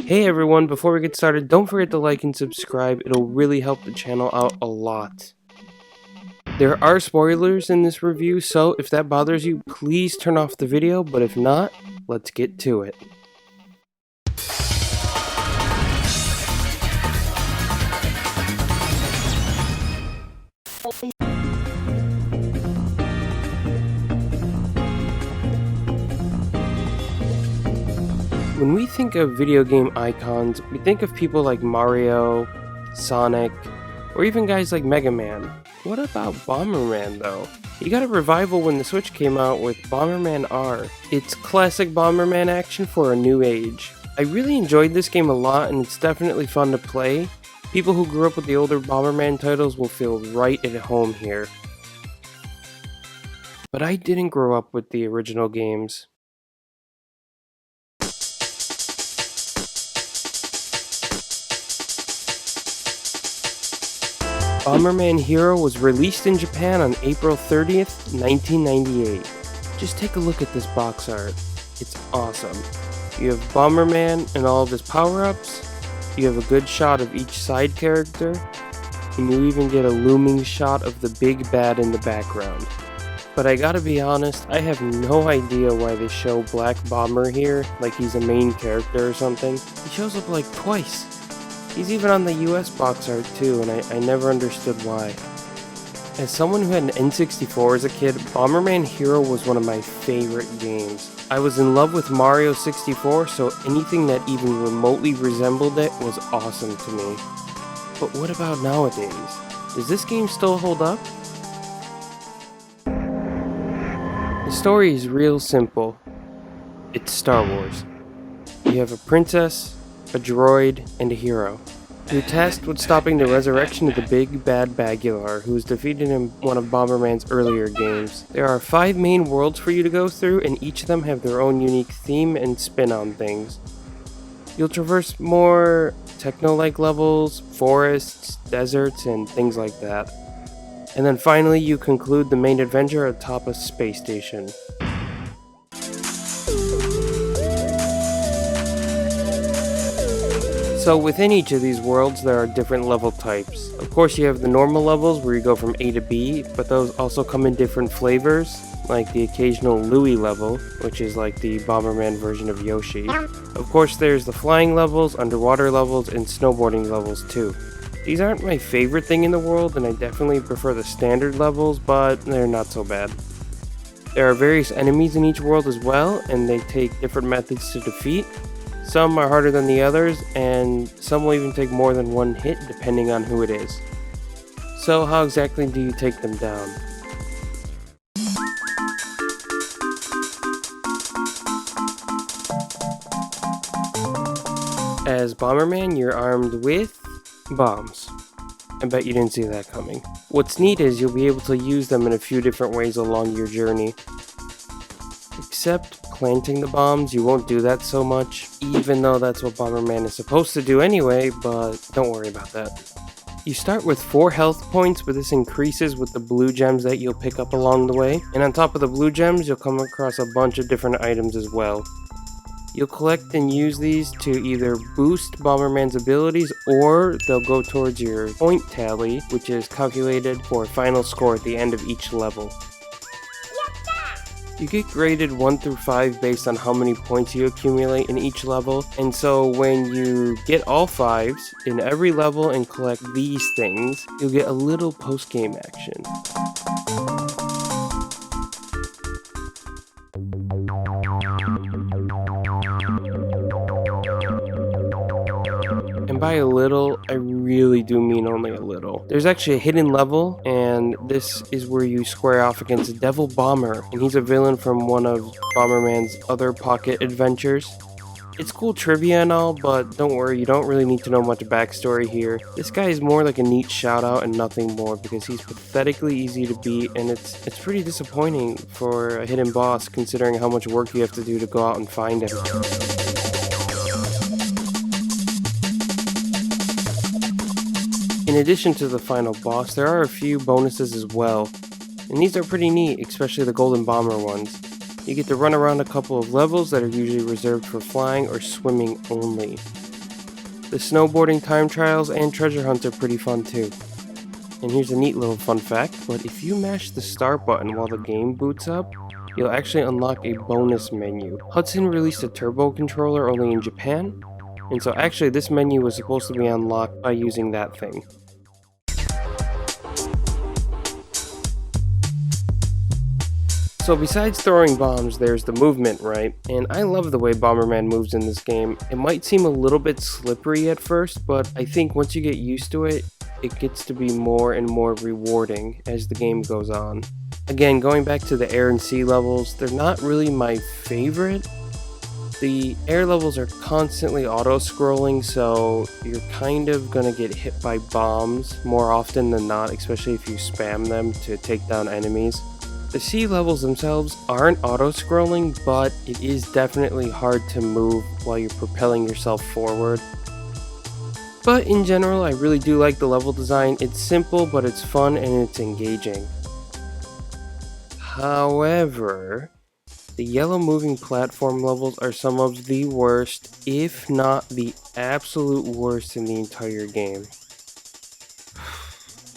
Hey everyone, before we get started, don't forget to like and subscribe. It'll really help the channel out a lot. There are spoilers in this review, so if that bothers you, please turn off the video, but if not, let's get to it. When we think of video game icons, we think of people like Mario, Sonic, or even guys like Mega Man. What about Bomberman though? He got a revival when the Switch came out with Bomberman R. It's classic Bomberman action for a new age. I really enjoyed this game a lot and it's definitely fun to play. People who grew up with the older Bomberman titles will feel right at home here. But I didn't grow up with the original games. Bomberman Hero was released in Japan on April 30th, 1998. Just take a look at this box art. It's awesome. You have Bomberman and all of his power-ups, you have a good shot of each side character, and you even get a looming shot of the big bad in the background. But I gotta be honest, I have no idea why they show Black Bomber here, like he's a main character or something. He shows up like twice. He's even on the US box art too, and I never understood why. As someone who had an N64 as a kid, Bomberman Hero was one of my favorite games. I was in love with Mario 64, so anything that even remotely resembled it was awesome to me. But what about nowadays? Does this game still hold up? The story is real simple. It's Star Wars. You have a princess, a droid, and a hero. You're tasked with stopping the resurrection of the big bad Bagular, who was defeated in one of Bomberman's earlier games. There are 5 main worlds for you to go through, and each of them have their own unique theme and spin on things. You'll traverse more techno-like levels, forests, deserts, and things like that. And then finally you conclude the main adventure atop a space station. So within each of these worlds there are different level types. Of course you have the normal levels where you go from A to B, but those also come in different flavors, like the occasional Louie level, which is like the Bomberman version of Yoshi. Of course there's the flying levels, underwater levels, and snowboarding levels too. These aren't my favorite thing in the world, and I definitely prefer the standard levels, but they're not so bad. There are various enemies in each world as well, and they take different methods to defeat. Some are harder than the others, and some will even take more than one hit depending on who it is. So how exactly do you take them down? As Bomberman, you're armed with bombs. I bet you didn't see that coming. What's neat is you'll be able to use them in a few different ways along your journey. Except planting the bombs, you won't do that so much, even though that's what Bomberman is supposed to do anyway, but don't worry about that. You start with 4 health points, but this increases with the blue gems that you'll pick up along the way, and on top of the blue gems, you'll come across a bunch of different items as well. You'll collect and use these to either boost Bomberman's abilities, or they'll go towards your point tally, which is calculated for a final score at the end of each level. You get graded 1 through 5 based on how many points you accumulate in each level, and so when you get all 5s in every level and collect these things, you'll get a little post-game action. And by a little, I really do mean only a little. There's actually a hidden level, and this is where you square off against Devil Bomber, and he's a villain from one of Bomberman's other pocket adventures. It's cool trivia and all, but don't worry, you don't really need to know much backstory here. This guy is more like a neat shout out and nothing more, because he's pathetically easy to beat, and it's pretty disappointing for a hidden boss considering how much work you have to do to go out and find him. In addition to the final boss, there are a few bonuses as well, and these are pretty neat, especially the Golden Bomber ones. You get to run around a couple of levels that are usually reserved for flying or swimming only. The snowboarding time trials and treasure hunts are pretty fun too. And here's a neat little fun fact, but if you mash the start button while the game boots up, you'll actually unlock a bonus menu. Hudson released a turbo controller only in Japan, and so actually this menu was supposed to be unlocked by using that thing. So besides throwing bombs, there's the movement, right? And I love the way Bomberman moves in this game. It might seem a little bit slippery at first, but I think once you get used to it, it gets to be more and more rewarding as the game goes on. Again, going back to the air and sea levels, they're not really my favorite. The air levels are constantly auto-scrolling, so you're kind of gonna get hit by bombs more often than not, especially if you spam them to take down enemies. The sea levels themselves aren't auto-scrolling, but it is definitely hard to move while you're propelling yourself forward. But in general, I really do like the level design. It's simple, but it's fun and it's engaging. However, the yellow moving platform levels are some of the worst, if not the absolute worst in the entire game.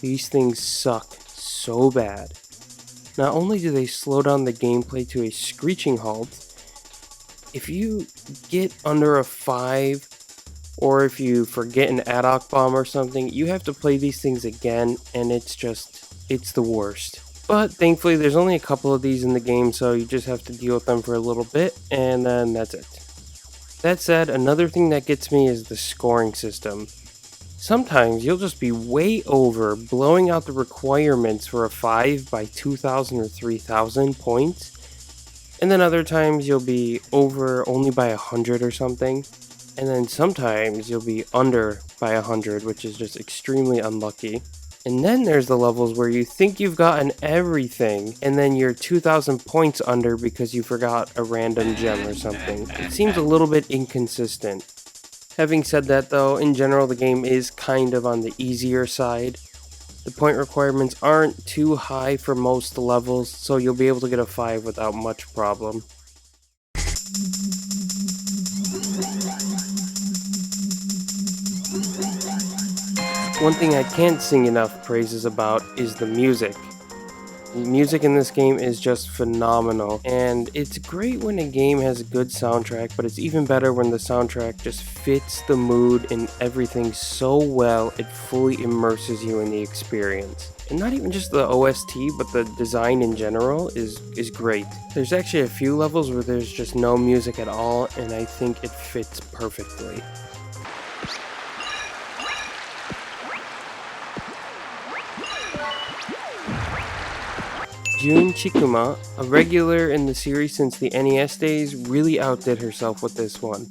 These things suck so bad. Not only do they slow down the gameplay to a screeching halt, if you get under a 5, or if you forget an ad hoc bomb or something, you have to play these things again, and it's the worst. But thankfully there's only a couple of these in the game, so you just have to deal with them for a little bit, and then that's it. That said, another thing that gets me is the scoring system. Sometimes you'll just be way over, blowing out the requirements for a 5 by 2,000 or 3,000 points, and then other times you'll be over only by 100 or something, and then sometimes you'll be under by 100, which is just extremely unlucky. And then there's the levels where you think you've gotten everything, and then you're 2,000 points under because you forgot a random gem or something. It seems a little bit inconsistent. Having said that though, in general the game is kind of on the easier side. The point requirements aren't too high for most levels, so you'll be able to get a 5 without much problem. One thing I can't sing enough praises about is the music. The music in this game is just phenomenal, and it's great when a game has a good soundtrack, but it's even better when the soundtrack just fits the mood and everything so well it fully immerses you in the experience. And not even just the OST, but the design in general is great. There's actually a few levels where there's just no music at all, and I think it fits perfectly. Jun Chikuma, a regular in the series since the NES days, really outdid herself with this one.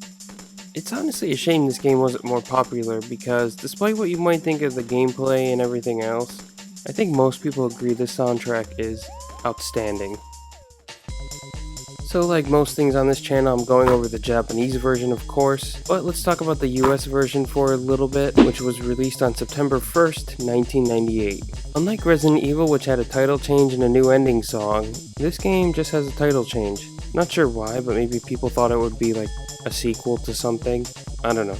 It's honestly a shame this game wasn't more popular because despite what you might think of the gameplay and everything else, I think most people agree this soundtrack is outstanding. So like most things on this channel, I'm going over the Japanese version of course, but let's talk about the US version for a little bit, which was released on September 1st, 1998. Unlike Resident Evil, which had a title change and a new ending song, this game just has a title change. Not sure why, but maybe people thought it would be like a sequel to something, I don't know.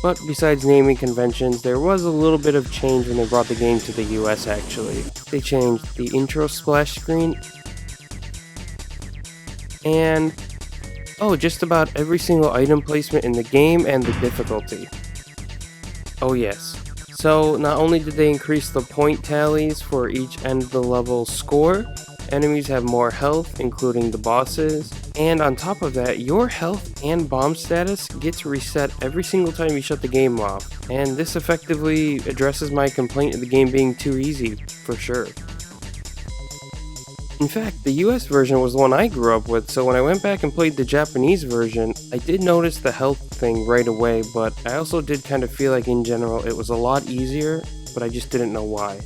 But besides naming conventions, there was a little bit of change when they brought the game to the US actually. They changed the intro splash screen, and just about every single item placement in the game and the difficulty. Oh yes. So not only did they increase the point tallies for each end of the level score, enemies have more health, including the bosses, and on top of that, your health and bomb status gets reset every single time you shut the game off, and this effectively addresses my complaint of the game being too easy, for sure. In fact, the US version was the one I grew up with, so when I went back and played the Japanese version, I did notice the health thing right away, but I also did kind of feel like in general it was a lot easier, but I just didn't know why.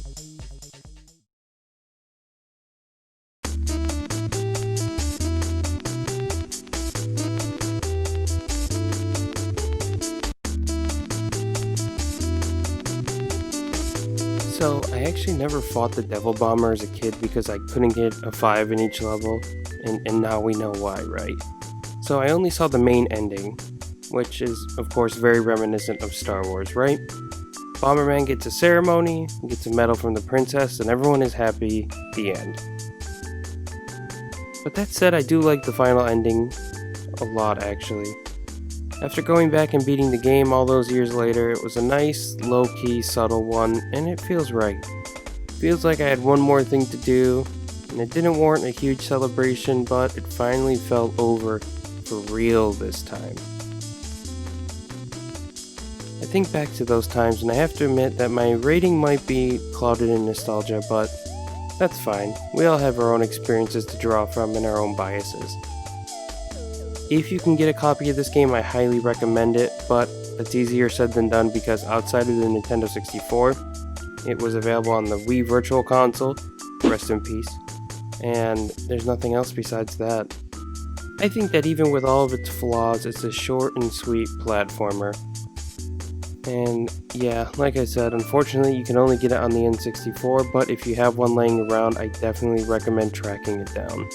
So, I actually never fought the Devil Bomber as a kid because I couldn't get a 5 in each level, and now we know why, right? So I only saw the main ending. which is, of course, very reminiscent of Star Wars, right? Bomberman gets a ceremony, gets a medal from the princess, and everyone is happy. The end. But that said, I do like the final ending a lot, actually. After going back and beating the game all those years later, it was a nice, low-key, subtle one, and it feels right. Feels like I had one more thing to do, and it didn't warrant a huge celebration, but it finally felt over for real this time. I think back to those times, and I have to admit that my rating might be clouded in nostalgia, but that's fine. We all have our own experiences to draw from and our own biases. If you can get a copy of this game, I highly recommend it, but that's easier said than done because outside of the Nintendo 64, it was available on the Wii Virtual Console, rest in peace, and there's nothing else besides that. I think that even with all of its flaws, it's a short and sweet platformer. And yeah, like I said, unfortunately you can only get it on the N64, but if you have one laying around, I definitely recommend tracking it down.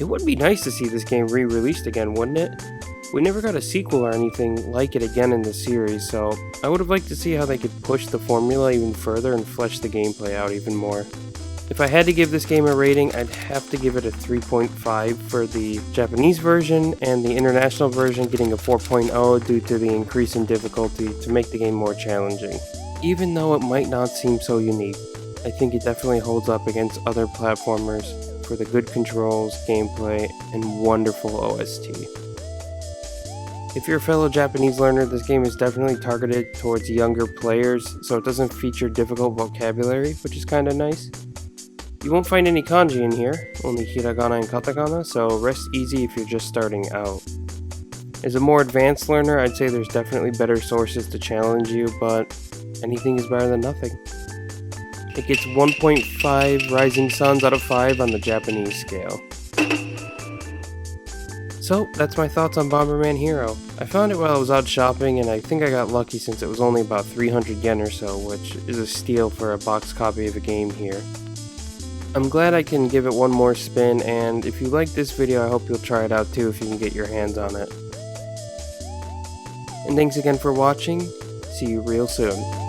It would be nice to see this game re-released again, wouldn't it? We never got a sequel or anything like it again in the series, so I would have liked to see how they could push the formula even further and flesh the gameplay out even more. If I had to give this game a rating, I'd have to give it a 3.5 for the Japanese version, and the international version getting a 4.0 due to the increase in difficulty to make the game more challenging. Even though it might not seem so unique, I think it definitely holds up against other platformers for the good controls, gameplay, and wonderful OST. If you're a fellow Japanese learner, this game is definitely targeted towards younger players, so it doesn't feature difficult vocabulary, which is kinda nice. You won't find any kanji in here, only hiragana and katakana, so rest easy if you're just starting out. As a more advanced learner, I'd say there's definitely better sources to challenge you, but anything is better than nothing. It gets 1.5 rising suns out of 5 on the Japanese scale. So, that's my thoughts on Bomberman Hero. I found it while I was out shopping, and I think I got lucky since it was only about 300 yen or so, which is a steal for a box copy of a game here. I'm glad I can give it one more spin, and if you like this video, I hope you'll try it out too if you can get your hands on it. And thanks again for watching. See you real soon.